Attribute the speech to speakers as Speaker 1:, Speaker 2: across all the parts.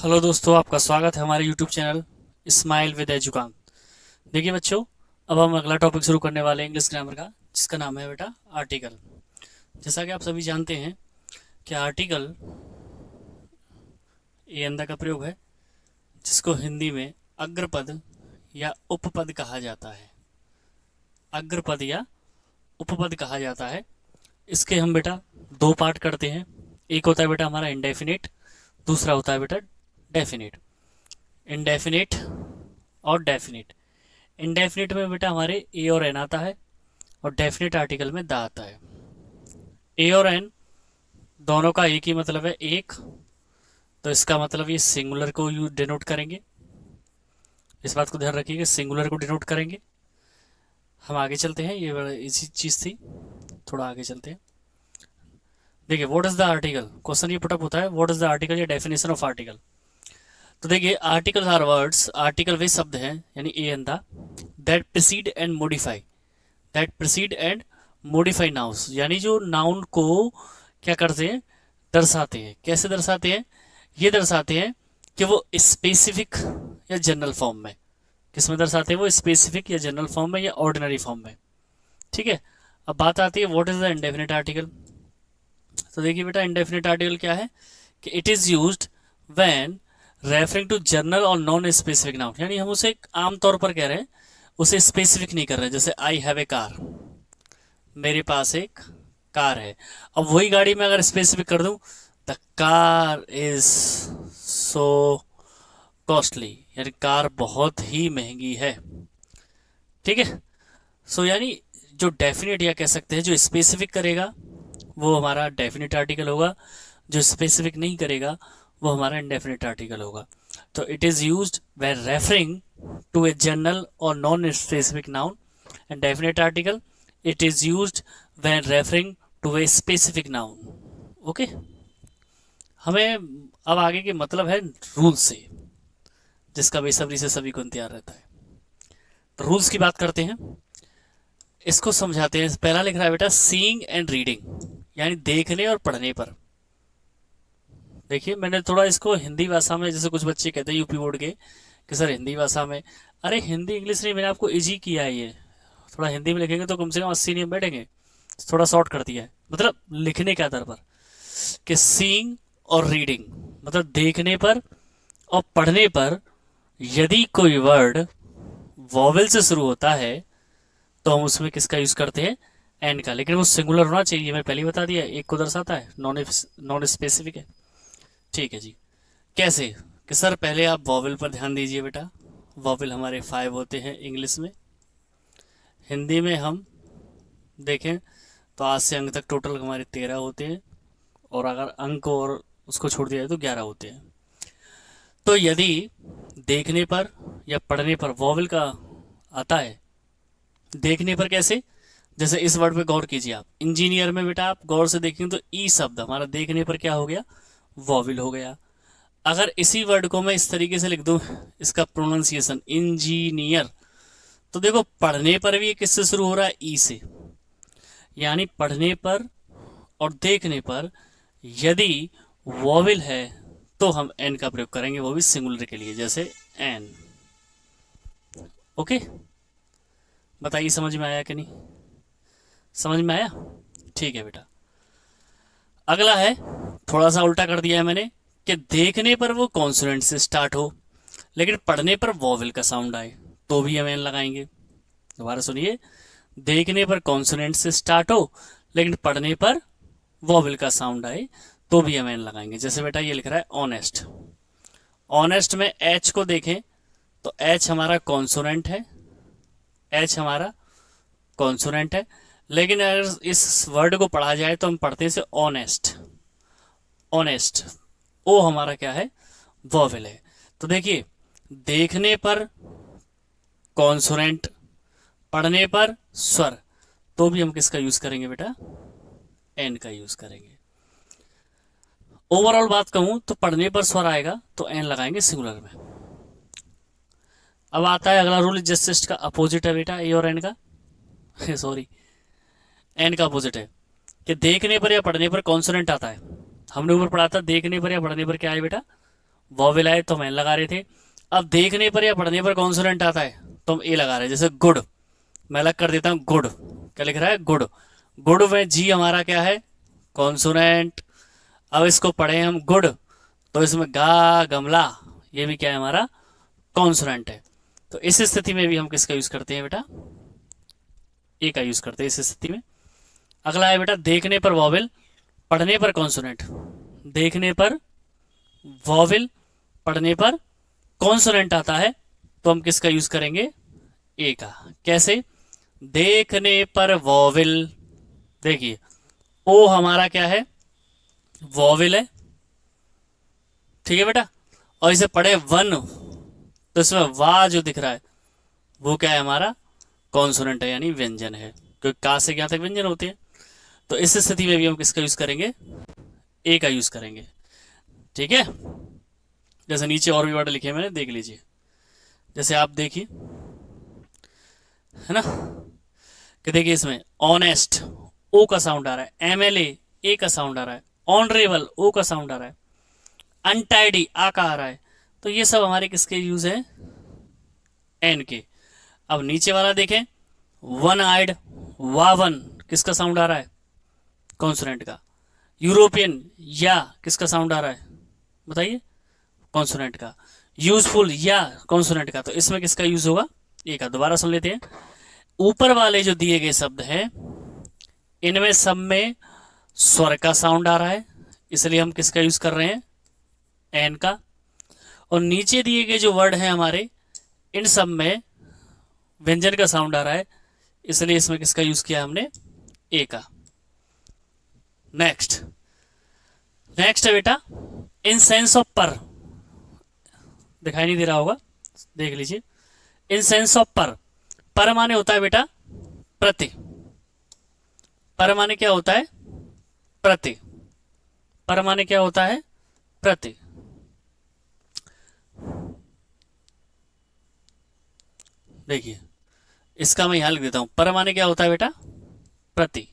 Speaker 1: Hello दोस्तों, आपका स्वागत है हमारे यूट्यूब चैनल स्माइल विद एजुकांत। देखिए बच्चों, अब हम अगला टॉपिक शुरू करने वाले हैं इंग्लिश ग्रामर का, जिसका नाम है बेटा आर्टिकल। जैसा कि आप सभी जानते हैं कि आर्टिकल ये अंदा का प्रयोग है, जिसको हिंदी में अग्रपद या उपपद कहा जाता है। अग्रपद या उपपद कहा जाता है। इसके हम बेटा दो पार्ट करते हैं। एक होता है बेटा हमारा इंडेफिनिट, दूसरा होता है बेटा डेफिनिट। इंडेफिनिट और डेफिनिट। इंडेफिनिट में बेटा हमारे ए और एन आता है, और डेफिनिट आर्टिकल में द आता है। ए और एन दोनों का एक ही मतलब है, एक। तो इसका मतलब ये सिंगुलर को यू डिनोट करेंगे। इस बात को ध्यान रखिएगा, सिंगुलर को डिनोट करेंगे। हम आगे चलते हैं, ये बड़ा इसी चीज़ थी, थोड़ा आगे चलते हैं। देखिए, what is the article, question ये पुटअप होता है, व्हाट इज द आर्टिकल या डेफिनेशन ऑफ आर्टिकल। तो देखिए, आर्टिकल्स आर वर्ड्स, आर्टिकल वे शब्द हैं यानी a an the, that precede and modify, that precede and modify nouns, यानी जो नाउन को क्या करते हैं, दर्शाते हैं। कैसे दर्शाते हैं? ये दर्शाते हैं कि वो स्पेसिफिक या जनरल फॉर्म में, किस में दर्शाते हैं वो, स्पेसिफिक या जनरल फॉर्म में या ऑर्डिनरी फॉर्म में। ठीक है। अब बात आती है what is the indefinite article. तो देखिए बेटा, इंडेफिनिट आर्टिकल क्या है कि it is used when referring to general और नॉन स्पेसिफिक नाउन, यानी हम उसे आम तौर पर कह रहे हैं, उसे स्पेसिफिक नहीं कर रहे। जैसे आई हैव ए कार, मेरे पास एक कार है। अब वही गाड़ी में अगर स्पेसिफिक कर दूं, the car is so costly, यानी कार बहुत ही महंगी है। ठीक है। सो यानी जो डेफिनेट या कह सकते हैं जो स्पेसिफिक करेगा वो हमारा डेफिनेट आर्टिकल होगा, जो स्पेसिफिक नहीं करेगा वो हमारा इंडेफिनेट आर्टिकल होगा। तो it is used when referring to a general और non specific noun, and definite article it is used when referring to a specific noun. Okay. हमें अब आगे के मतलब है रूल से, जिसका बेसब्री से सभी को इंतजार रहता है। तो रूल्स की बात करते हैं, इसको समझाते हैं। पहला लिख रहा है बेटा सीइंग एंड रीडिंग, यानी देखने और पढ़ने पर। देखिए, मैंने थोड़ा इसको हिंदी भाषा में, जैसे कुछ बच्चे कहते हैं यूपी बोर्ड के कि सर हिंदी भाषा में, अरे हिंदी इंग्लिश नहीं, मैंने आपको इजी किया है ये। थोड़ा हिंदी में लिखेंगे तो कम से कम 80 नियम बैठेंगे। थोड़ा शॉर्ट कर दिया है, मतलब लिखने के आधार पर कि सीइंग और रीडिंग, मतलब देखने पर और पढ़ने पर यदि कोई वर्ड वॉवेल से शुरू होता है तो हम उसमें किसका यूज करते हैं, एंड का। लेकिन वो सिंगुलर होना चाहिए, मैं पहले ही बता दिया, एक को दर्शाता है, नॉन स्पेसिफिक है। ठीक है जी। कैसे? कि सर पहले आप वॉवेल पर ध्यान दीजिए बेटा। वॉवेल हमारे 5 होते हैं इंग्लिश में। हिंदी में हम देखें तो आज से अंक तक टोटल हमारे 13 होते हैं, और अगर अंक और उसको छोड़ दिया जाए तो 11 होते हैं। तो यदि देखने पर या पढ़ने पर वॉवेल का आता है, देखने पर कैसे, जैसे इस वर्ड पे गौर कीजिए आप, इंजीनियर में बेटा आप गौर से देखेंगे तो ई शब्द हमारा देखने पर क्या हो गया, वॉवेल हो गया। अगर इसी वर्ड को मैं इस तरीके से लिख दूं, इसका प्रोनाउंसिएशन इंजीनियर, तो देखो पढ़ने पर भी ये किससे शुरू हो रहा है, ई से। यानी पढ़ने पर और देखने पर यदि वॉवेल है तो हम एन का प्रयोग करेंगे, वो भी सिंगुलर के लिए, जैसे एन। ओके। बताइए समझ में आया कि नहीं? समझ में आया? ठीक है बेटा। अगला है, थोड़ा सा उल्टा कर दिया है मैंने, कि देखने पर वो कॉन्सोनेंट से स्टार्ट हो लेकिन पढ़ने पर वॉवेल का साउंड आए, तो भी हम एन लगाएंगे। दोबारा सुनिए, देखने पर कॉन्सोनेंट से स्टार्ट हो लेकिन पढ़ने पर वॉवेल का साउंड आए, तो भी हम एन लगाएंगे। जैसे बेटा ये लिख रहा है ऑनेस्ट। ऑनेस्ट में एच को देखें तो एच हमारा कॉन्सोनेंट है, एच हमारा कॉन्सोनेंट है, लेकिन अगर इस वर्ड को पढ़ा जाए तो हम पढ़ते हैं इसे ऑनेस्ट। ऑनेस्ट, ओ हमारा क्या है, वॉवेल है। तो देखिए, देखने पर कॉन्सोनेंट, पढ़ने पर स्वर, तो भी हम किसका यूज करेंगे बेटा, एन का यूज करेंगे। ओवरऑल बात कहूं तो पढ़ने पर स्वर आएगा तो एन लगाएंगे सिंगुलर में। अब आता है अगला रूल, जस्ट का अपोजिट है बेटा ए और एन का, सॉरी एन का अपोजिट है, कि देखने पर या पढ़ने पर कॉन्सोनेंट आता है। हमने ऊपर पढ़ा था देखने पर या पढ़ने पर क्या है बेटा, वॉवेल आए तो हम एन लगा रहे थे। अब देखने पर या पढ़ने पर कॉन्सोनेंट आता है तो हम ए लगा रहे हैं। जैसे गुड, मैं अलग कर देता हूँ गुड, क्या लिख रहा है गुड। गुड में जी हमारा क्या है, कॉन्सोनेंट। अब इसको पढ़े हम गुड तो इसमें गा गमला, ये भी क्या है हमारा कॉन्सोनेंट है। तो इस स्थिति में भी हम किसका यूज करते हैं बेटा, ए का यूज करते हैं इस स्थिति में। अगला है बेटा देखने पर वॉवेल, पढ़ने पर कॉन्सोनेंट। देखने पर वॉवेल, पढ़ने पर कॉन्सोनेंट आता है तो हम किसका यूज करेंगे, ए का। कैसे, देखने पर वॉवेल, देखिए ओ हमारा क्या है, वॉवेल है, ठीक है बेटा। और इसे पढ़े वन तो इसमें वाह जो दिख रहा है वो क्या है हमारा कॉन्सोनेंट है, यानी व्यंजन है, क्योंकि का से क्या तक व्यंजन होते हैं। तो इस स्थिति में भी हम किसका यूज करेंगे, ए का यूज करेंगे, ठीक है। जैसे नीचे और भी वर्ड लिखे हैं मैंने, देख लीजिए। जैसे आप देखिए, है ना, कि देखिए इसमें ऑनेस्ट ओ का साउंड आ रहा है, एमएलए ए का साउंड आ रहा है, ऑनरेबल ओ का साउंड आ रहा है, अनटाइडी आ का आ रहा है। तो ये सब हमारे किसके यूज है, एन के। अब नीचे वाला देखें, वन आइड वावन, किसका साउंड आ रहा है, कॉन्सोनेंट का। यूरोपियन या, किसका साउंड आ रहा है बताइए, कॉन्सोनेंट का। यूजफुल या, कॉन्सोनेंट का। तो इसमें किसका यूज होगा, ए का। दोबारा सुन लेते हैं। ऊपर वाले जो दिए गए शब्द हैं इनमें सब में स्वर का साउंड आ रहा है, इसलिए हम किसका यूज कर रहे हैं, एन का। और नीचे दिए गए जो वर्ड हैं हमारे, इन सब में व्यंजन का साउंड आ रहा है, इसलिए इसमें किसका यूज किया हमने, ए का। नेक्स्ट, नेक्स्ट है बेटा इन सेंस ऑफ पर, दिखाई नहीं दे रहा होगा, देख लीजिए। इन सेंस ऑफ पर माने होता है बेटा प्रति। पर माने क्या होता है, प्रति। पर माने क्या होता है, प्रति। देखिए इसका मैं यहां लिख देता हूं, पर माने क्या होता है बेटा, प्रति।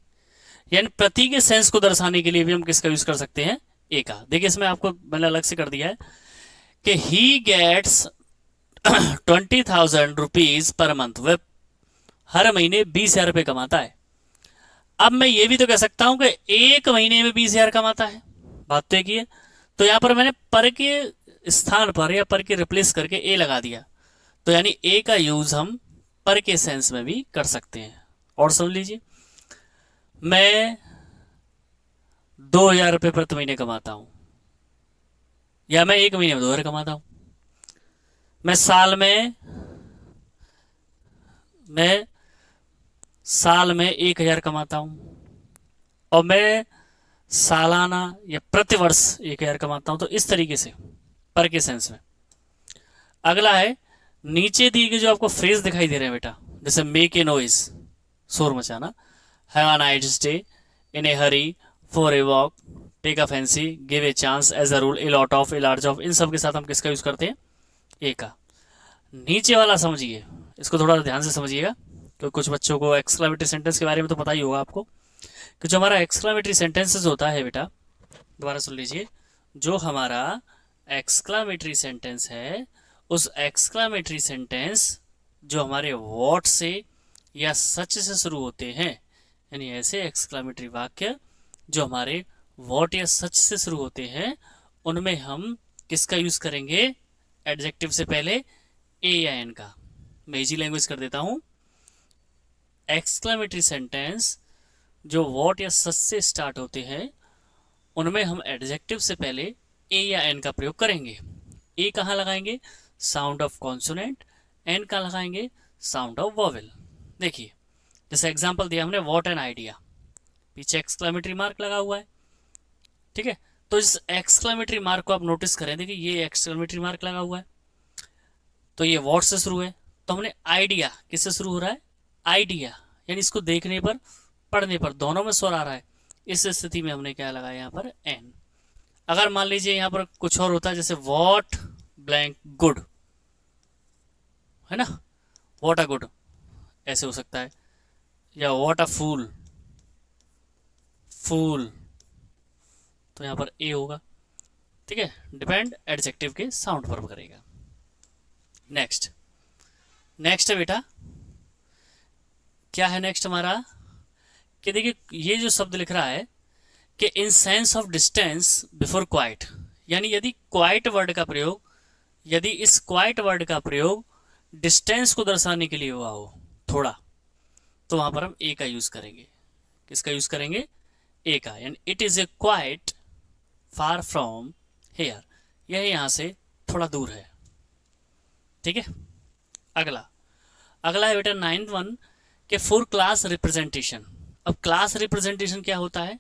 Speaker 1: यानी प्रति के सेंस को दर्शाने के लिए भी हम किसका यूज कर सकते हैं, ए का। देखिए इसमें आपको मैंने अलग से कर दिया है कि he gets 20,000 rupees per month, वह हर महीने 20,000 रुपए कमाता है। अब मैं ये भी तो कह सकता हूं कि एक महीने में 20,000 कमाता है, बात तो एक ही है। तो यहां पर मैंने पर के स्थान पर या पर के रिप्लेस करके ए लगा दिया, तो यानी ए का यूज हम पर के सेंस में भी कर सकते हैं। और समझ लीजिए, मैं 2,000 रुपये प्रति महीने कमाता हूं, या मैं एक महीने में 2,000 कमाता हूं। मैं साल में 1,000 कमाता हूं, और मैं सालाना या प्रति वर्ष 1,000 कमाता हूं। तो इस तरीके से पर के सेंस में। अगला है नीचे दिए गए जो आपको फ्रेज दिखाई दे रहे हैं बेटा, जैसे मेक ए नॉइज, शोर मचाना, have a nice day, in a hurry, for a walk, take a fancy, give a chance, as a rule, a lot of, a large of, इन सब के साथ हम किसका यूज करते हैं, ए का। नीचे वाला समझिए, इसको थोड़ा ध्यान से समझिएगा, क्योंकि कुछ बच्चों को एक्सक्लेमेटरी सेंटेंस के बारे में तो पता ही होगा आपको, कि जो हमारा एक्सक्लेमेटरी सेंटेंसेस होता है बेटा, दोबारा सुन लीजिए, जो हमारा एक्सक्लेमेटरी सेंटेंस है, उस एक्सक्लेमेटरी सेंटेंस जो हमारे व्हाट से या सच से शुरू होते हैं, यानी ऐसे एक्सक्लेमेटरी वाक्य जो हमारे व्हाट या सच से शुरू होते हैं, उनमें हम किसका यूज करेंगे, एडजेक्टिव से पहले ए या एन का। मैं इजी लैंग्वेज कर देता हूं, एक्सक्लेमेटरी सेंटेंस जो व्हाट या सच से स्टार्ट होते हैं उनमें हम एडजेक्टिव से पहले ए या एन का प्रयोग करेंगे। ए कहाँ लगाएंगे, साउंड ऑफ कॉन्सोनेंट, एन का लगाएंगे साउंड ऑफ वॉवेल। देखिए जैसे एग्जांपल दिया हमने, व्हाट एन आइडिया, पीछे एक्सक्लेमेटरी मार्क लगा हुआ है, ठीक है। तो इस एक्सक्लेमेटरी मार्क को आप नोटिस करें, देखिए ये एक्सक्लेमेटरी मार्क लगा हुआ है, तो ये व्हाट से शुरू है, तो हमने आइडिया किससे शुरू हो रहा है, आइडिया, यानी इसको देखने पर पढ़ने पर दोनों में स्वर आ रहा है, इस स्थिति में हमने क्या लगाया यहाँ पर, एन। अगर मान लीजिए यहाँ पर कुछ और होता है, जैसे वॉट ब्लैंक गुड, है ना, वॉट अ गुड, ऐसे हो सकता है, या वॉट अ फूल, फूल, तो यहाँ पर ए होगा। ठीक है, डिपेंड एडजेक्टिव के साउंड पर करेगा। नेक्स्ट, नेक्स्ट है बेटा, क्या है नेक्स्ट हमारा, कि देखिए ये जो शब्द लिख रहा है कि in sense of distance before quite, यानी यदि क्वाइट वर्ड का प्रयोग, यदि इस क्वाइट वर्ड का प्रयोग डिस्टेंस को दर्शाने के लिए हुआ हो थोड़ा, तो वहां पर हम ए का यूज करेंगे। किसका यूज करेंगे? ए का, यानी it is a quite far from here, यह यहां से थोड़ा दूर है। ठीक है, अगला, अगला है बेटा 9th वन के फॉर क्लास रिप्रेजेंटेशन। अब क्लास रिप्रेजेंटेशन क्या होता है,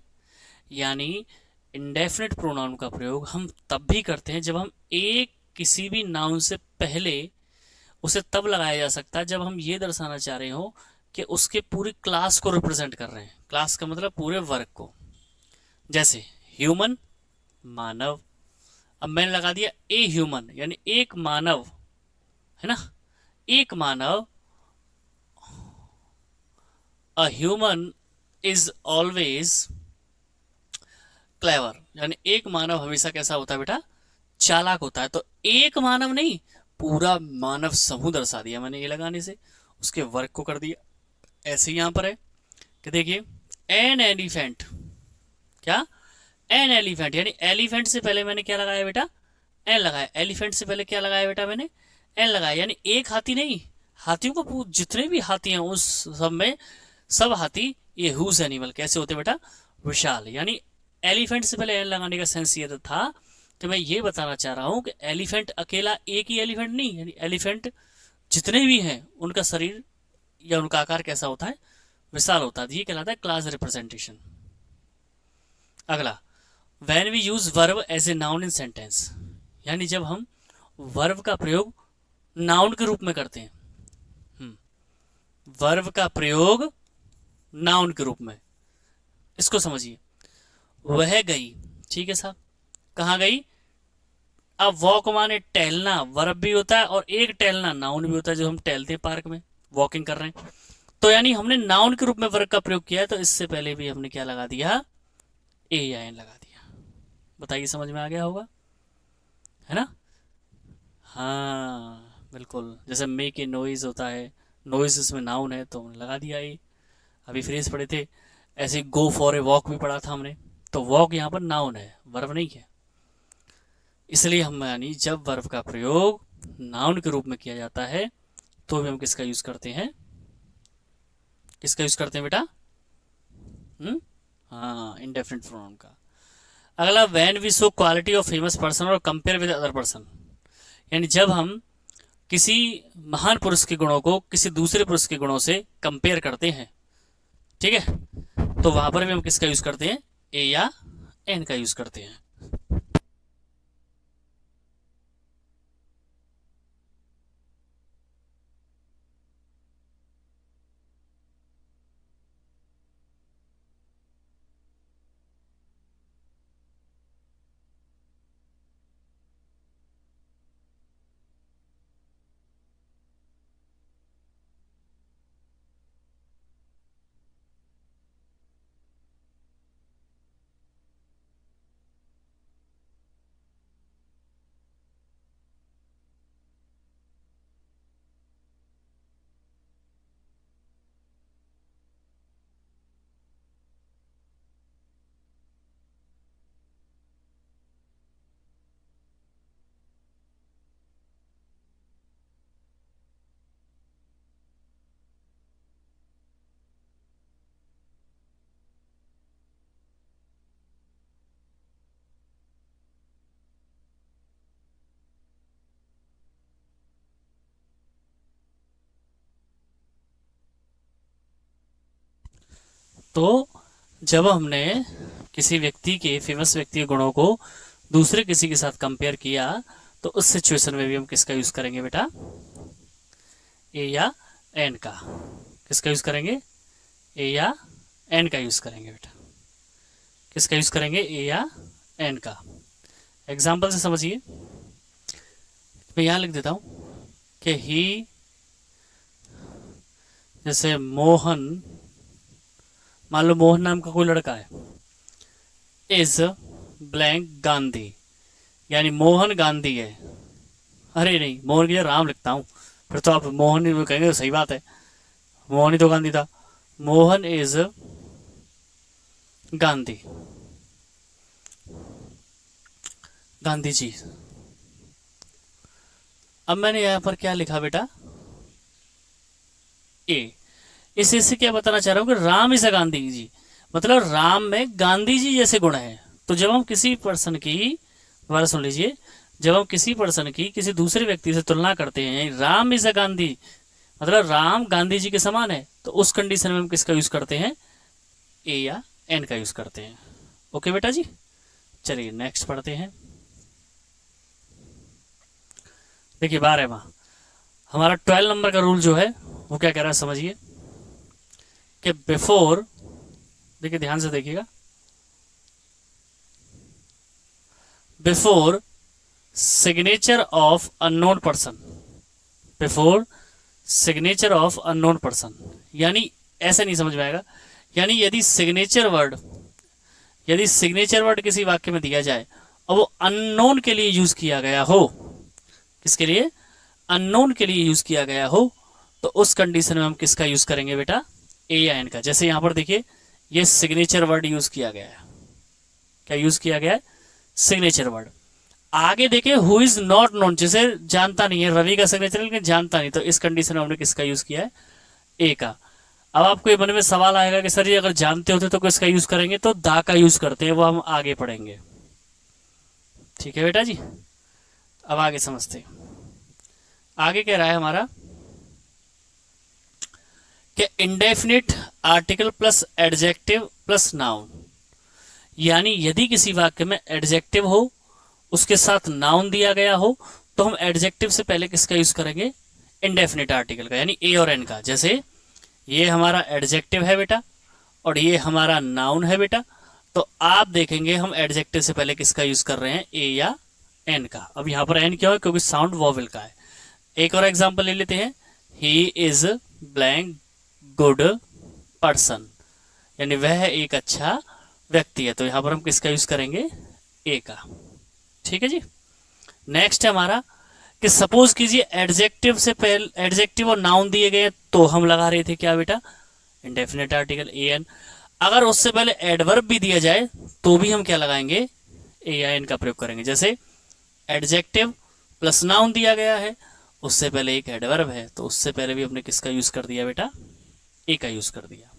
Speaker 1: यानी इंडेफिनिट प्रोनाउन का प्रयोग हम तब भी करते हैं जब हम एक किसी भी नाउन से पहले उसे तब लगाया जा सकता है जब हम ये दर्शाना चाह रहे हो कि उसके पूरी क्लास को रिप्रेजेंट कर रहे हैं। क्लास का मतलब पूरे वर्ग को, जैसे ह्यूमन, मानव। अब मैंने लगा दिया ए ह्यूमन, यानी एक मानव, है ना, एक मानव। A human is always clever, यानी एक मानव हमेशा कैसा होता है बेटा? चालाक होता है। तो एक मानव नहीं, पूरा मानव समूह दर्शा दिया मैंने ये लगाने से, उसके वर्ग को कर दिया। ऐसे ही यहां पर है कि देखिए एन एलिफेंट, क्या? एन एलिफेंट, यानी एलिफेंट से पहले मैंने क्या लगाया बेटा? एन लगाया। एलिफेंट से पहले क्या लगाया बेटा? मैंने एन लगाया। यानी एक हाथी नहीं, हाथियों को जितने भी हाथी हैं उस सब में सब हाथी ये हुज एनिमल कैसे होते बेटा? विशाल। यानी एलिफेंट से पहले एन लगाने का सेंस ये था कि मैं ये बताना चाह रहा हूं कि एलिफेंट अकेला एक ही एलिफेंट नहीं, यानी एलिफेंट जितने भी हैं उनका शरीर या उनका आकार कैसा होता है? विशाल होता है। ये कहलाता है क्लास रिप्रेजेंटेशन। अगला, when we use verb as a noun in sentence, यानी जब हम वर्ब का प्रयोग नाउन के रूप में करते हैं। वर्ब का प्रयोग नाउन के रूप में, इसको समझिए। वह गई, ठीक है साहब, कहाँ गई? अब वॉक माने टहलना, वर्ब भी होता है और एक टहलना नाउन भी होता है, जो हम टहलते हैं पार्क में, वॉकिंग कर रहे हैं। तो यानी हमने नाउन के रूप में वर्ब का प्रयोग किया है, तो इससे पहले भी हमने क्या लगा दिया? ए या एन लगा दिया। बताइए समझ में आ गया होगा, है ना? हाँ बिल्कुल, जैसे मेक ए नॉइज होता है, नॉइज इसमें नाउन है तो हमने लगा दिया ए। अभी फ्रेज पढ़े थे, ऐसे गो फॉर ए वॉक भी पढ़ा था हमने, तो वॉक यहाँ पर नाउन है, वर्ब नहीं है। इसलिए हम यानी जब वर्ब का प्रयोग नाउन के रूप में किया जाता है तो भी हम किसका यूज करते हैं? किसका यूज करते हैं बेटा? हाँ, इंडेफिनिट प्रोनाउन का। अगला, when we show quality of famous person और कंपेयर विद अदर पर्सन, यानी जब हम किसी महान पुरुष के गुणों को किसी दूसरे पुरुष के गुणों से कंपेयर करते हैं, ठीक है, तो वहां पर भी हम किसका यूज करते हैं? ए या एन का यूज करते हैं। तो जब हमने किसी व्यक्ति के, फेमस व्यक्ति के गुणों को दूसरे किसी के साथ कंपेयर किया, तो उस सिचुएशन में भी हम किसका यूज करेंगे बेटा? ए या एन का। किसका यूज करेंगे? ए या एन का यूज करेंगे बेटा। किसका यूज करेंगे? ए या एन का। एग्जाम्पल से समझिए, मैं यहां लिख देता हूं कि ही, जैसे मोहन, मान लो मोहन नाम का कोई लड़का है, इज ब्लैंक गांधी, यानी मोहन गांधी है। अरे नहीं, मोहन की जगह राम लिखता हूँ, फिर तो आप मोहन ही कहेंगे तो सही बात है, मोहन ही तो गांधी था। मोहन इज गांधी, गांधी जी। अब मैंने यहां पर क्या लिखा बेटा, ए। इससे क्या बताना चाह रहा हूं कि राम इज अ गांधी जी, मतलब राम में गांधी जी जैसे गुण है। तो जब हम किसी पर्सन की, दोबारा सुन लीजिए, जब हम किसी पर्सन की किसी दूसरे व्यक्ति से तुलना करते हैं, राम इज अ गांधी, मतलब राम गांधी जी के समान है, तो उस कंडीशन में हम किसका यूज करते हैं, ए या एन का यूज करते हैं। ओके बेटा जी, चलिए नेक्स्ट पढ़ते हैं। देखिए 12वां हमारा 12 नंबर का रूल जो है वो क्या कह रहा है समझिए, कि बिफोर, देखिए ध्यान से देखिएगा, before signature of unknown person, before signature of unknown person, यानी ऐसे नहीं समझ में आएगा, यानी यदि सिग्नेचर वर्ड किसी वाक्य में दिया जाए और वो अननोन के लिए यूज किया गया हो, किसके लिए, अननोन के लिए यूज किया गया हो, तो उस कंडीशन में हम किसका यूज करेंगे बेटा, ए या एन का। जैसे यहां पर देखिए ये सिग्नेचर वर्ड यूज किया गया है, क्या यूज किया गया है, सिग्नेचर वर्ड। आगे देखिए हु इज नॉट नोन, जिसे जानता नहीं है, रवि का सिग्नेचर लेकिन जानता नहीं, तो इस कंडीशन में हमने किसका यूज किया है, ए का। अब आपको ये मन में सवाल आएगा कि सर ये अगर जानते होते तो किसका यूज करेंगे, तो दा का यूज करते हैं, वो हम आगे पढ़ेंगे। ठीक है बेटा जी, अब आगे समझते हैं। आगे कह रहा है हमारा कि indefinite article plus adjective plus noun, यानी यदि किसी वाक्य में एडजेक्टिव हो उसके साथ नाउन दिया गया हो, तो हम एडजेक्टिव से पहले किसका यूज करेंगे, इंडेफिनिट आर्टिकल का, यानी ए और एन का। जैसे ये हमारा एडजेक्टिव है बेटा और ये हमारा नाउन है बेटा, तो आप देखेंगे हम एडजेक्टिव से पहले किसका यूज कर रहे हैं, ए या एन का। अब यहां पर एन क्यों है, क्योंकि साउंड वॉवेल का है। एक और एग्जांपल ले लेते हैं, he is blank good person, यानी वह एक अच्छा व्यक्ति है, तो यहां पर हम किसका यूज करेंगे, ए का। ठीक है जी। नेक्स्ट है हमारा कि सपोज कीजिए एडजेक्टिव से पहले, एडजेक्टिव और नाउन दिए गए तो हम लगा रहे थे क्या बेटा, इंडेफिनिट आर्टिकल ए एन। अगर उससे पहले एडवर्ब भी दिया जाए तो भी हम क्या लगाएंगे, ए या एन का प्रयोग करेंगे। जैसे एडजेक्टिव प्लस नाउन दिया गया है, उससे पहले एक एडवर्ब है, तो उससे पहले भी हमने किसका यूज कर दिया बेटा, ए का यूज कर दिया।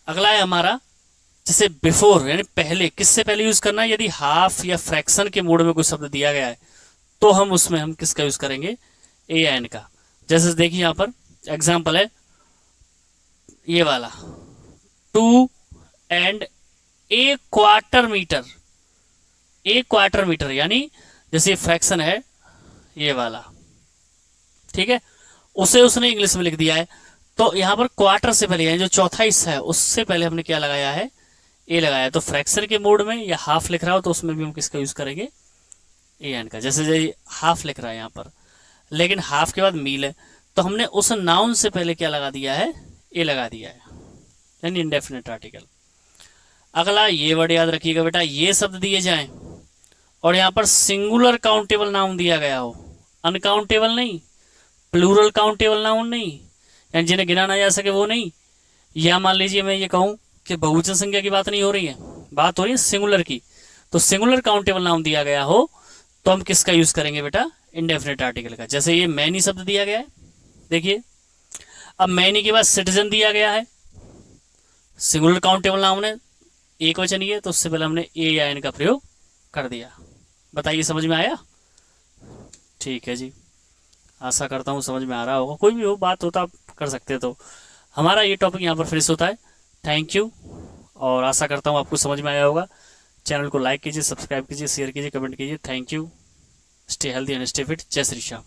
Speaker 1: अगला है हमारा जैसे बिफोर, यानी पहले, किससे पहले यूज करना है, यदि हाफ या फ्रैक्शन के मोड में कोई शब्द दिया गया है तो हम उसमें हम किसका यूज करेंगे, ए या एन का। जैसे देखिए यहां पर एग्जांपल है ये वाला, 2 and a quarter metre, a quarter metre, यानी जैसे फ्रैक्शन है ये वाला, ठीक है, उसे उसने इंग्लिश में लिख दिया है, तो यहां पर क्वार्टर से पहले, यानी जो चौथा हिस्सा है उससे पहले हमने क्या लगाया है, ए लगाया। तो फ्रैक्शन के मोड में या हाफ लिख रहा हो तो उसमें भी हम किसका यूज करेंगे, ए एन का। जैसे हाफ लिख रहा है यहाँ पर, लेकिन हाफ के बाद मील है, तो हमने उस नाउन से पहले क्या लगा दिया है, ए लगा दिया है, यानी इंडेफिनिट आर्टिकल। अगला ये वर्ड याद रखिएगा बेटा, ये शब्द दिए जाएं और यहाँ पर सिंगुलर काउंटेबल नाउन दिया गया हो, अनकाउंटेबल नहीं, प्लूरल काउंटेबल नाउन नहीं, यानी जिन्हें गिना ना जा सके वो नहीं, या मान लीजिए मैं ये कहूं कि बहुवचन संख्या की बात नहीं हो रही है, बात हो रही है सिंगुलर की, तो सिंगुलर काउंटेबल नाउन दिया गया हो तो हम किसका यूज करेंगे बेटा, इंडेफिनिट आर्टिकल का। जैसे ये मैनी शब्द दिया गया है, देखिए अब मैनी के बाद सिटीजन दिया गया है, सिंगुलर काउंटेबल नाउन है, एक वचन ही है, तो उससे पहले हमने ए या एन का प्रयोग कर दिया। बताइए समझ में आया, ठीक है जी, आशा करता हूँ समझ में आ रहा होगा, कोई भी हो बात होता आप कर सकते हैं। तो हमारा ये टॉपिक यहाँ पर फिनिश होता है, थैंक यू, और आशा करता हूँ आपको समझ में आया होगा। चैनल को लाइक कीजिए, सब्सक्राइब कीजिए, शेयर कीजिए, कमेंट कीजिए। Thank you, stay healthy and stay fit. जय श्री श्याम।